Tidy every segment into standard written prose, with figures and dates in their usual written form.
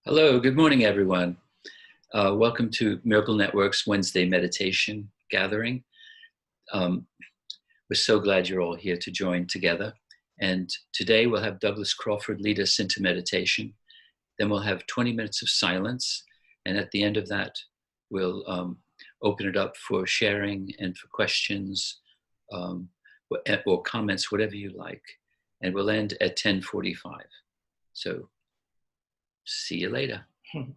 Hello, good morning, everyone. Welcome to Miracle Network's Wednesday meditation gathering. We're so glad you're all here to join together. And today we'll have Douglas Crawford lead us into meditation. Then we'll have 20 minutes of silence. And at the end of that, we'll open it up for sharing and for questions or comments, whatever you like. And we'll end at 10:45. So see you later. Over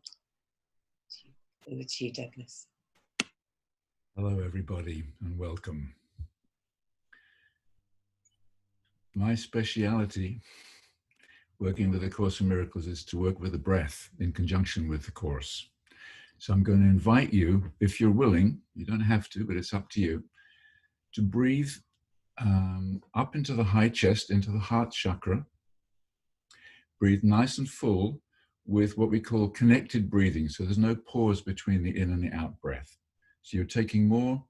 to you, Douglas. Hello, everybody, and welcome. My speciality, working with the Course in Miracles, is to work with the breath in conjunction with the Course. So I'm going to invite you, if you're willing, you don't have to, but it's up to you, to breathe up into the high chest, into the heart chakra. Breathe nice and full with what we call connected breathing. So there's no pause between the in and the out breath. So you're taking more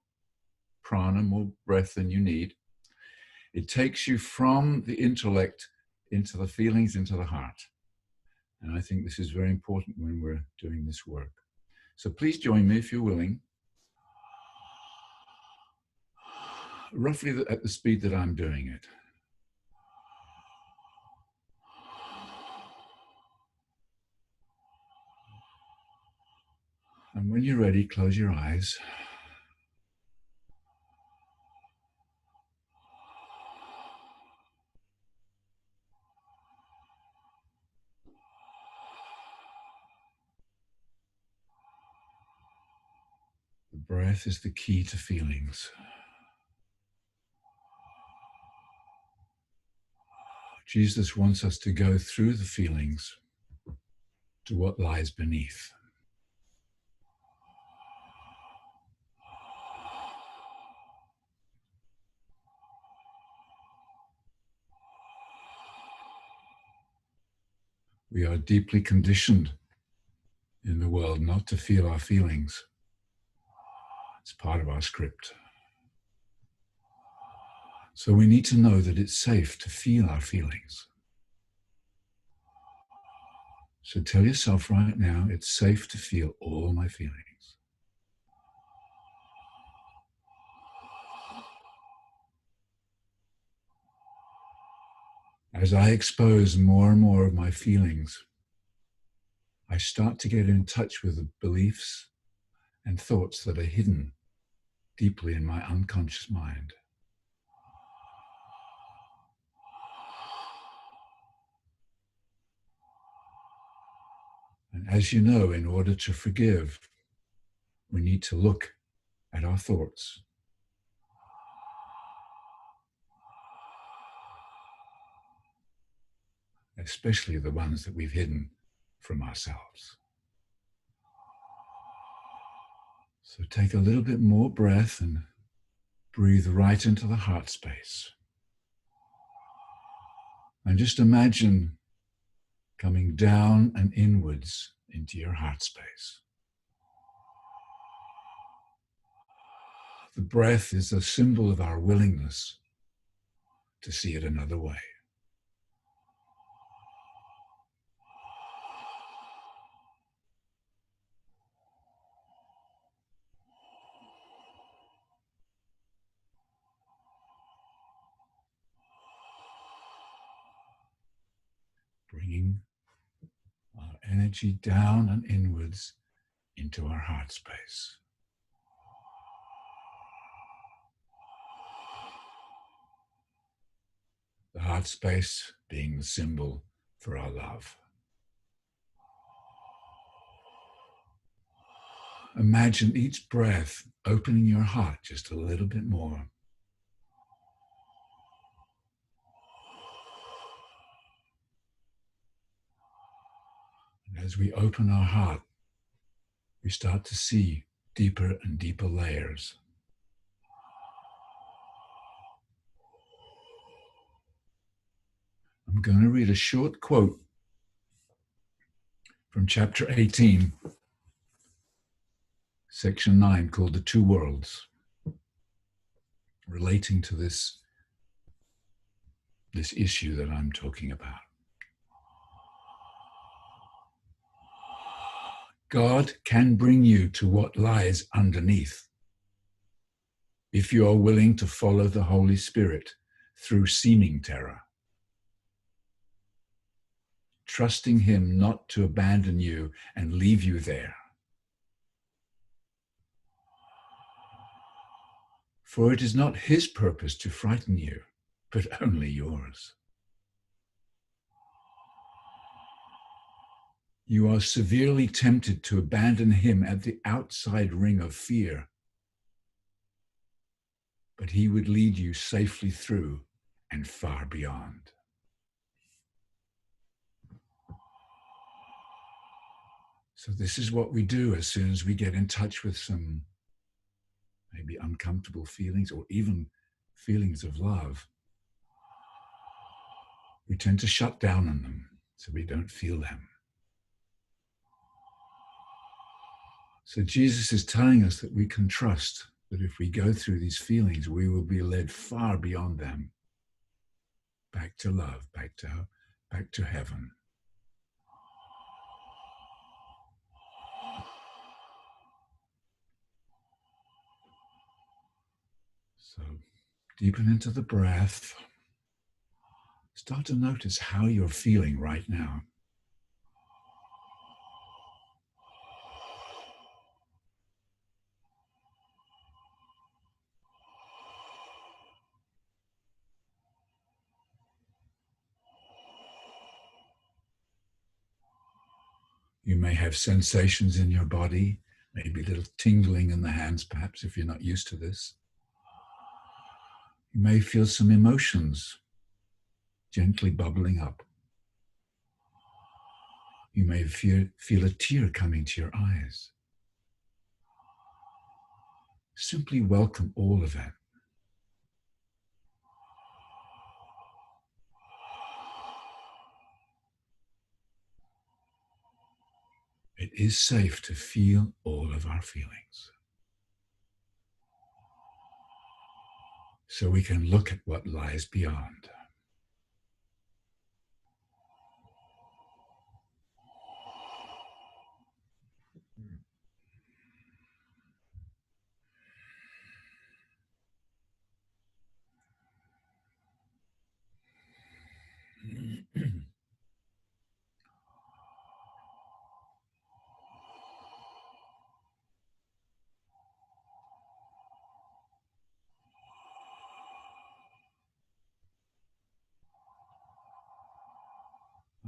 prana, more breath than you need. It takes you from the intellect into the feelings, into the heart. And I think this is very important when we're doing this work. So please join me if you're willing. Roughly at the speed that I'm doing it. And when you're ready, close your eyes. The breath is the key to feelings. Jesus wants us to go through the feelings to what lies beneath. We are deeply conditioned in the world not to feel our feelings. It's part of our script. So we need to know that it's safe to feel our feelings. So tell yourself right now, it's safe to feel all my feelings. As I expose more and more of my feelings, I start to get in touch with the beliefs and thoughts that are hidden deeply in my unconscious mind. And as you know, in order to forgive, we need to look at our thoughts. Especially the ones that we've hidden from ourselves. So take a little bit more breath and breathe right into the heart space. And just imagine coming down and inwards into your heart space. The breath is a symbol of our willingness to see it another way. Bringing our energy down and inwards into our heart space. The heart space being the symbol for our love. Imagine each breath opening your heart just a little bit more. And as we open our heart, we start to see deeper and deeper layers. I'm going to read a short quote from chapter 18, section 9, called The Two Worlds, relating to this issue that I'm talking about. God can bring you to what lies underneath if you are willing to follow the Holy Spirit through seeming terror, trusting him not to abandon you and leave you there. For it is not his purpose to frighten you, but only yours. You are severely tempted to abandon him at the outside ring of fear, but he would lead you safely through and far beyond. So this is what we do as soon as we get in touch with some maybe uncomfortable feelings or even feelings of love. We tend to shut down on them so we don't feel them. So Jesus is telling us that we can trust that if we go through these feelings, we will be led far beyond them, back to love, back to heaven. So deepen into the breath. Start to notice how you're feeling right now. You may have sensations in your body, maybe a little tingling in the hands, perhaps, if you're not used to this. You may feel some emotions gently bubbling up. You may feel a tear coming to your eyes. Simply welcome all of that. It is safe to feel all of our feelings. So we can look at what lies beyond.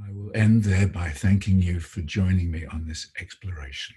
I will end there by thanking you for joining me on this exploration.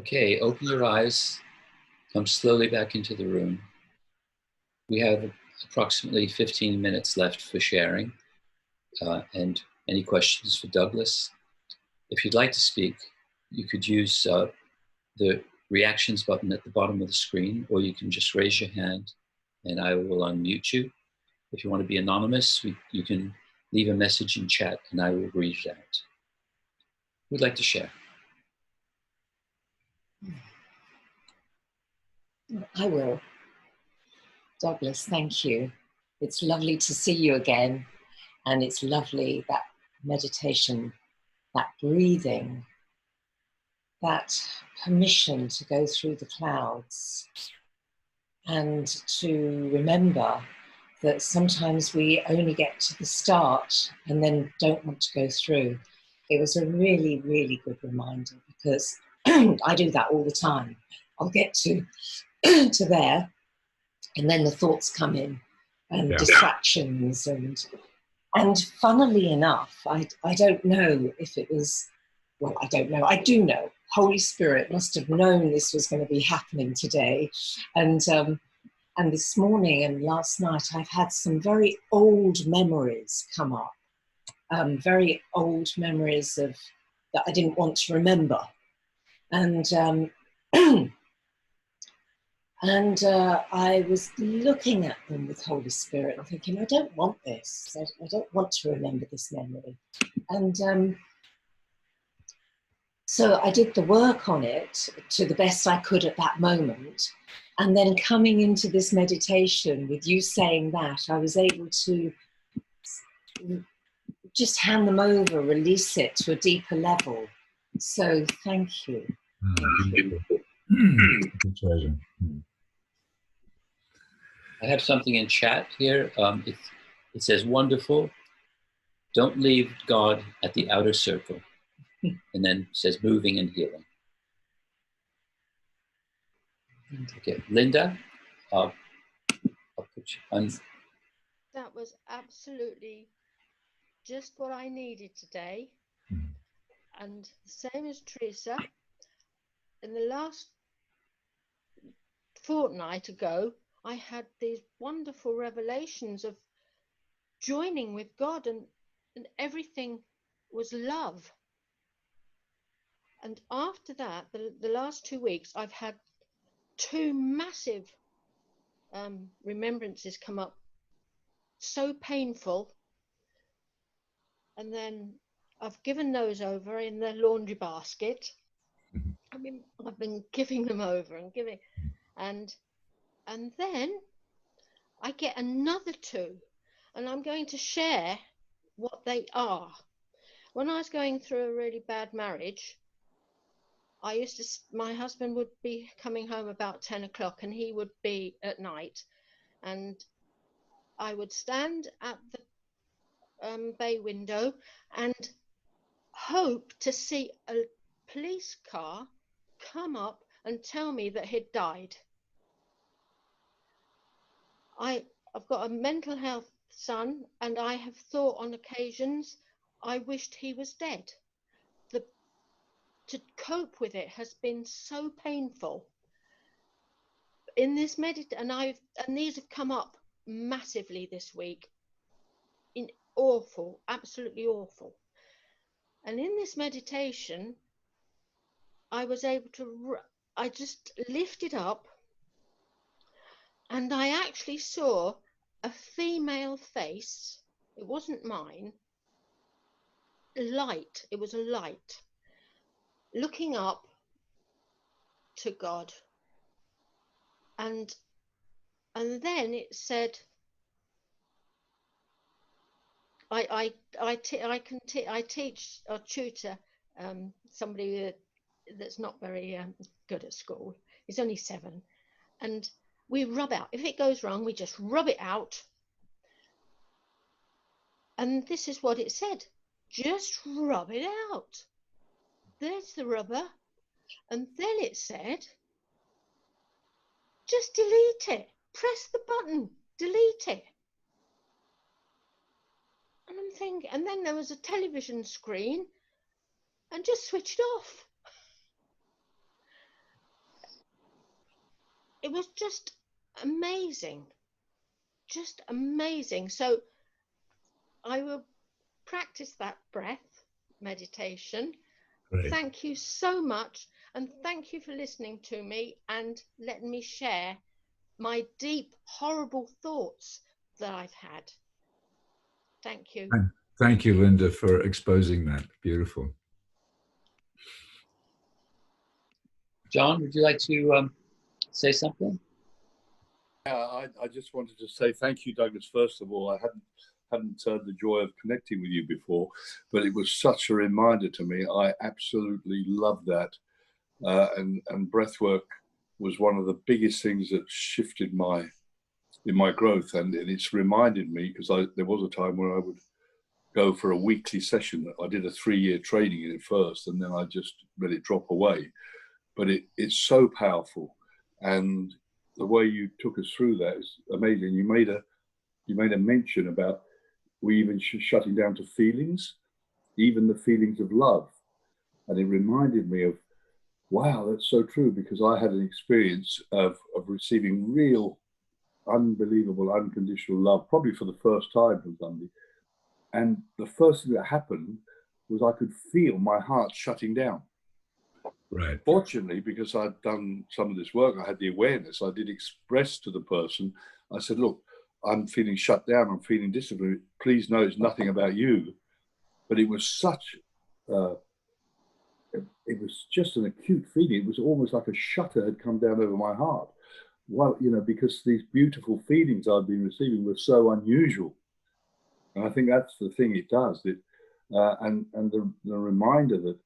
Okay, open your eyes, come slowly back into the room. We have approximately 15 minutes left for sharing, and any questions for Douglas. If you'd like to speak, you could use the reactions button at the bottom of the screen, or you can just raise your hand and I will unmute you. If you want to be anonymous, you can leave a message in chat and I will read it out. Who'd like to share? I will. Douglas, thank you. It's lovely to see you again. And it's lovely, that meditation, that breathing, that permission to go through the clouds and to remember that sometimes we only get to the start and then don't want to go through. It was a really, really good reminder, because I do that all the time. I'll get to there, and then the thoughts come in, and distractions, and funnily enough, I don't know if it was, well, I don't know. I do know. Holy Spirit must have known this was going to be happening today. And this morning and last night, I've had some very old memories come up. Very old memories of that I didn't want to remember. And and I was looking at them with Holy Spirit and thinking, I don't want this. I don't want to remember this memory. And so I did the work on it to the best I could at that moment. And then coming into this meditation with you saying that, I was able to just hand them over, release it to a deeper level. So thank you. Good pleasure. I have something in chat here. It says, wonderful. Don't leave God at the outer circle. And then it says moving and healing. Okay, Linda, I'll put you on. That was absolutely just what I needed today. And same as Teresa, in the last fortnight ago, I had these wonderful revelations of joining with God, and everything was love. And after that, the last 2 weeks, I've had two massive remembrances come up, so painful. And then I've given those over in the laundry basket. I've been giving them over and giving, and then I get another two, and I'm going to share what they are. When I was going through a really bad marriage, my husband would be coming home about 10 o'clock and he would be at night, and I would stand at the bay window and hope to see a police car come up and tell me that he'd died. I've got a mental health son, and I have thought on occasions I wished he was dead. To cope with it has been so painful. In this and these have come up massively this week. Awful, absolutely awful. And in this meditation, I was able to, I just lifted up, and I actually saw a female face. It wasn't mine. Light. It was a light looking up to God. And then it said, I teach or tutor somebody that's not very good at school. He's only 7, and we rub out. If it goes wrong, we just rub it out. And this is what it said: just rub it out. There's the rubber. And then it said, just delete it. Press the button, delete it. And I'm thinking, and then there was a television screen, and just switch it off. it was just amazing. Just amazing. So I will practice that breath meditation. Great. Thank you so much. And thank you for listening to me and letting me share my deep, horrible thoughts that I've had. Thank you. Thank you, Linda, for exposing that. Beautiful. John, would you like to say something? Yeah, I just wanted to say thank you, Douglas. First of all, I hadn't the joy of connecting with you before, but it was such a reminder to me. I absolutely love that, and breath work was one of the biggest things that shifted in my growth, and it's reminded me, because there was a time where I would go for a weekly session. I did a 3-year training in it first, and then I just let it drop away. But it's so powerful, and the way you took us through that is amazing. You made a mention about we even shutting down to feelings, even the feelings of love, and it reminded me of, wow, that's so true, because I had an experience of receiving real, unbelievable, unconditional love, probably for the first time from somebody. And the first thing that happened was I could feel my heart shutting down. Right. Fortunately, because I'd done some of this work, I had the awareness. I did express to the person, I said, look, I'm feeling shut down. I'm feeling disciplined. Please know it's nothing about you. But it was such, it was just an acute feeling. It was almost like a shutter had come down over my heart. Well, because these beautiful feelings I'd been receiving were so unusual. And I think that's the thing it does. And the reminder that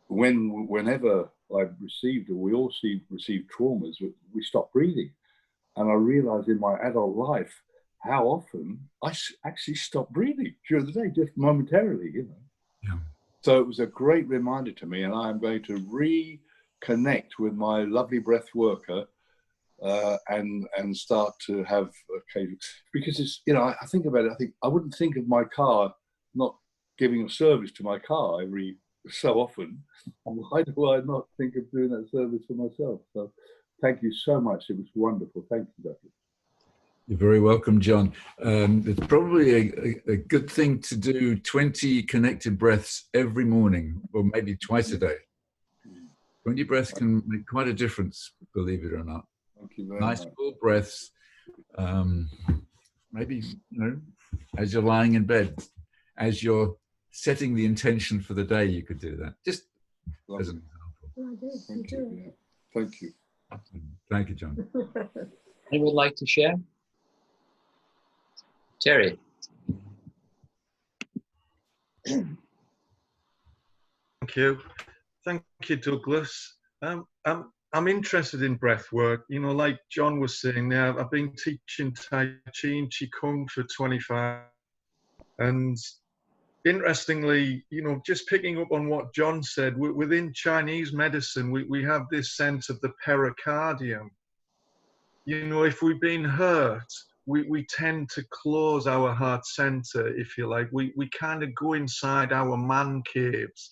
whenever I've received, or we all receive traumas, we stop breathing. And I realized in my adult life how often I actually stopped breathing during the day, just momentarily, Yeah. So it was a great reminder to me, and I'm going to reconnect with my lovely breath worker and start to have occasion, because it's, I think about it, I think I wouldn't think of my car not giving a service to my car every so often. Why do I not think of doing that service for myself? So thank you so much. It was wonderful. Thank you, Doctor. You're very welcome, John. It's probably a good thing to do 20 connected breaths every morning, or maybe twice a day. 20 breaths can make quite a difference, believe it or not. Thank you very Nice much. full breaths. Maybe, as you're lying in bed, as you're setting the intention for the day, you could do that. Just as an example. Thank you. Thank you. Thank you, John. Anyone would like to share? Terry. Thank you. Thank you, Douglas. I'm interested in breath work. Like John was saying there, I've been teaching Tai Chi and Qigong for 25. And interestingly, just picking up on what John said, within Chinese medicine, we have this sense of the pericardium. If we've been hurt, we tend to close our heart center, if you like. We kind of go inside our man caves,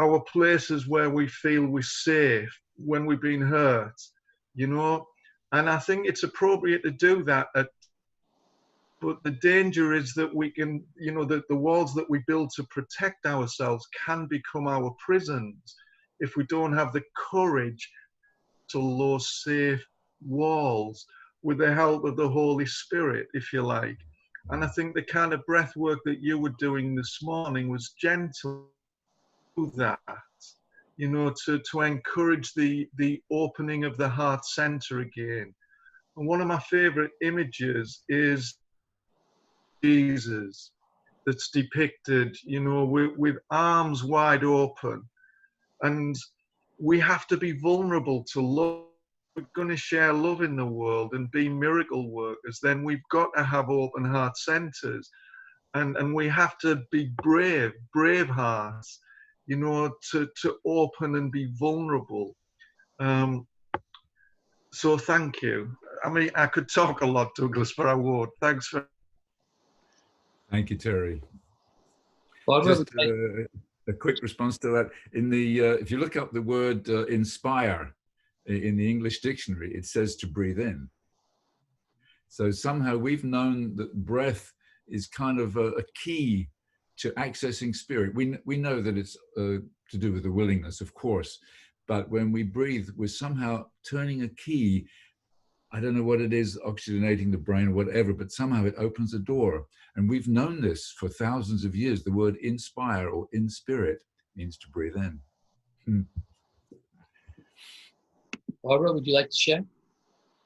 our places where we feel we're safe when we've been hurt, and I think it's appropriate to do that. But the danger is that we can, that the walls that we build to protect ourselves can become our prisons if we don't have the courage to those safe walls with the help of the Holy Spirit, if you like. And I think the kind of breath work that you were doing this morning was gentle to that, to encourage the opening of the heart center again. And one of my favorite images is Jesus, that's depicted, with arms wide open. And we have to be vulnerable to love. We're going to share love in the world and be miracle workers, then we've got to have open heart centers. And we have to be brave hearts, to open and be vulnerable. So thank you. I mean, I could talk a lot, Douglas, but I won't. Thanks for. Thank you, Terry. Well, Just a quick response to that. In the if you look up the word inspire in the English dictionary, it says to breathe in. So somehow we've known that breath is kind of a key to accessing spirit. We know that it's to do with the willingness, of course, but when we breathe, we're somehow turning a key. I don't know what it is, oxygenating the brain or whatever, but somehow it opens a door. And we've known this for thousands of years. The word inspire or in spirit means to breathe in. Barbara, would you like to share?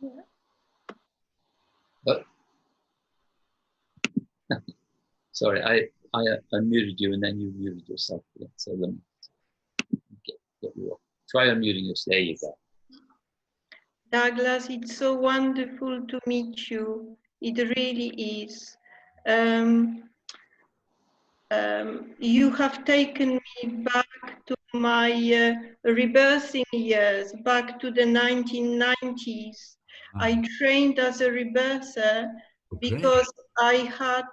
Yeah. But sorry, I unmuted you and then you muted yourself again. So let me get you off. Try unmuting yourself. There you go. Douglas, it's so wonderful to meet you. It really is. You have taken me back to my rebirthing years, back to the 1990s. I trained as a rebirther because I had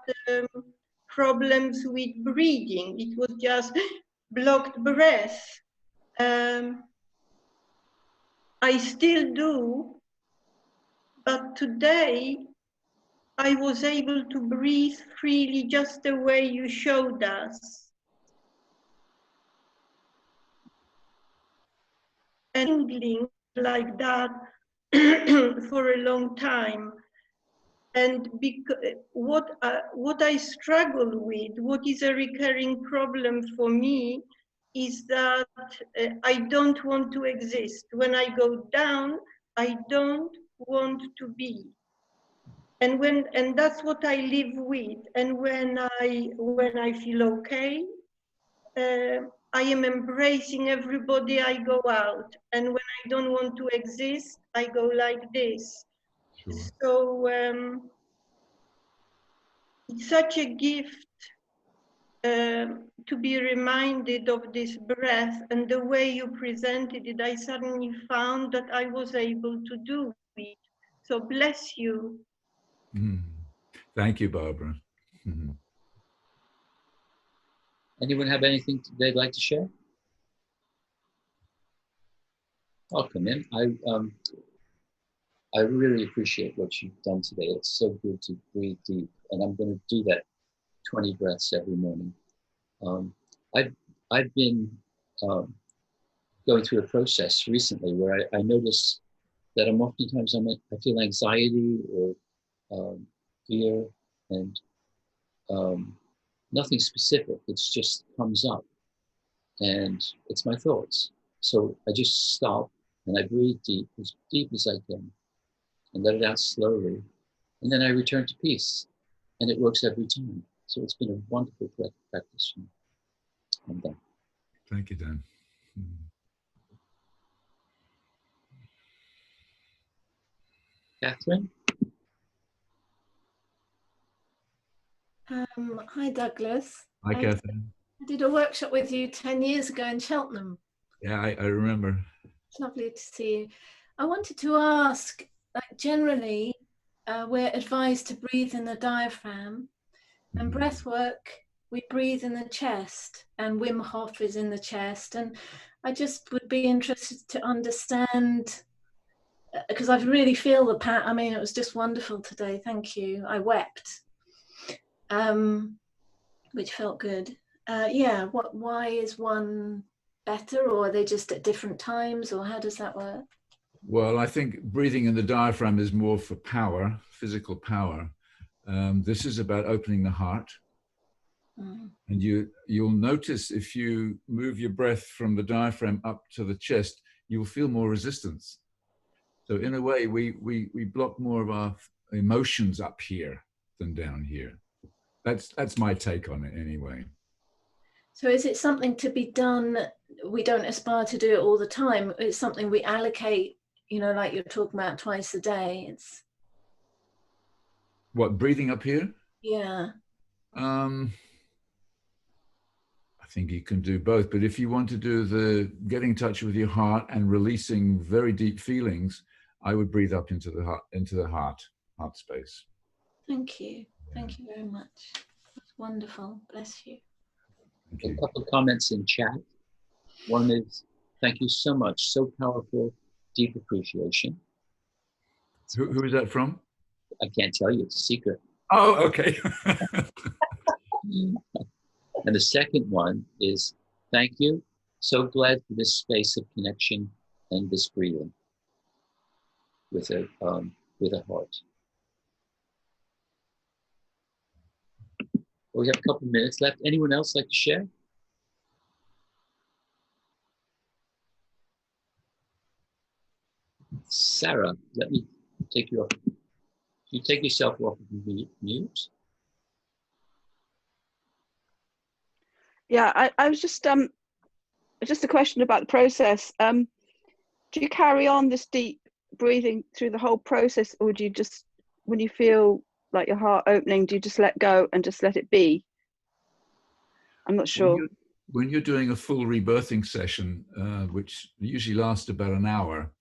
problems with breathing. It was just blocked breath. I still do, but today I was able to breathe freely just the way you showed us. And like that for a long time. And what I struggle with, what is a recurring problem for me, is that I don't want to exist. When I go down, I don't want to be. And that's what I live with. And when I feel okay, I am embracing everybody I go out. And when I don't want to exist, I go like this. Sure. So it's such a gift to be reminded of this breath, and the way you presented it, I suddenly found that I was able to do it. So bless you. Thank you, Barbara. Anyone have anything they'd like to share? I'll come in. I really appreciate what you've done today. It's so good to breathe deep, and I'm going to do that 20 breaths every morning. I've been going through a process recently where I notice that I feel anxiety or fear, and nothing specific. It's just comes up, and it's my thoughts. So I just stop and I breathe deep as I can, and let it out slowly, and then I return to peace, and it works every time. So it's been a wonderful practice. I'm done. Thank you, Dan. Catherine? Hi, Douglas. Hi, Catherine. I did a workshop with you 10 years ago in Cheltenham. Yeah, I remember. It's lovely to see you. I wanted to ask, like, generally, we're advised to breathe in the diaphragm, and breath work, we breathe in the chest, and Wim Hof is in the chest. And I just would be interested to understand, because I really feel the I mean, it was just wonderful today. Thank you. I wept, which felt good. Yeah, why is one better, or are they just at different times, or how does that work? Well, I think breathing in the diaphragm is more for power, physical power. This is about opening the heart. And you'll notice if you move your breath from the diaphragm up to the chest, you'll feel more resistance. So in a way, we block more of our emotions up here than down here. That's my take on it anyway. So is it something to be done? We don't aspire to do it all the time. It's something we allocate, you know, like you're talking about twice a day. It's what, breathing up here? Yeah. I think you can do both, but if you want to do the getting in touch with your heart and releasing very deep feelings, I would breathe up into the heart space. Thank you. Thank you very much. That's wonderful. Bless you. Thank you. A couple of comments in chat. One is, thank you so much. So powerful deep appreciation. Who is that from? I can't tell you, it's a secret. Oh, okay. And the second one is, thank you. So glad for this space of connection and this breathing with a heart. We have a couple of minutes left. Anyone else like to share? Sarah, let me take you off. You take yourself off of mute. Yeah, I was just a question about the process. Do you carry on this deep breathing through the whole process, or do you just, when you feel like your heart opening, do you just let go and just let it be? I'm not sure. When you're doing a full rebirthing session, which usually lasts about an hour,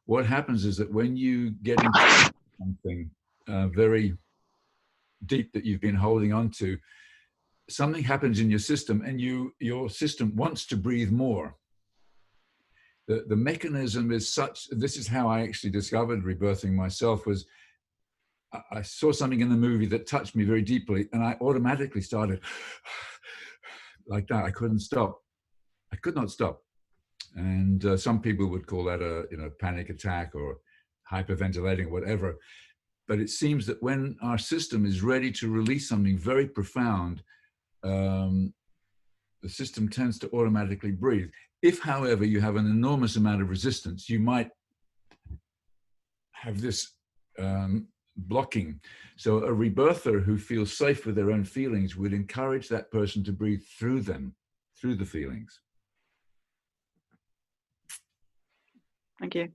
what happens is that when you get into something very deep that you've been holding on to, something happens in your system, and your system wants to breathe more. The mechanism is such, this is how I actually discovered rebirthing myself, was I saw something in the movie that touched me very deeply, and I automatically started like that. I couldn't stop. I could not stop. And some people would call that a panic attack or hyperventilating, whatever. But it seems that when our system is ready to release something very profound, the system tends to automatically breathe. If, however, you have an enormous amount of resistance, you might have this blocking. So a rebirther who feels safe with their own feelings would encourage that person to breathe through them, through the feelings. Thank you.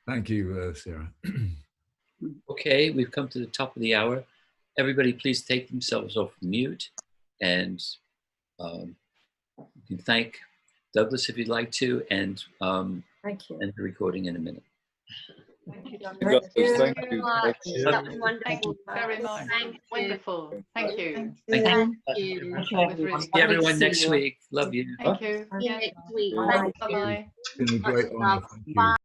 Thank you, Sarah. Okay, we've come to the top of the hour. Everybody, please take themselves off mute, and you can thank Douglas if you'd like to, and Thank you. end the recording in a minute. Thank you, Thank Douglas. you. Thank Thank you you. very much. Thank you. That was wonderful. Thank you very much. Thank you. Wonderful. Thank you. Thank you. Thank you, That was everyone. really See good. everyone Lovely to next see you. week. Love you. Thank you. See you next week. Bye. Thank you. Bye-bye. It's been a great honor. Love. Thank you. Bye.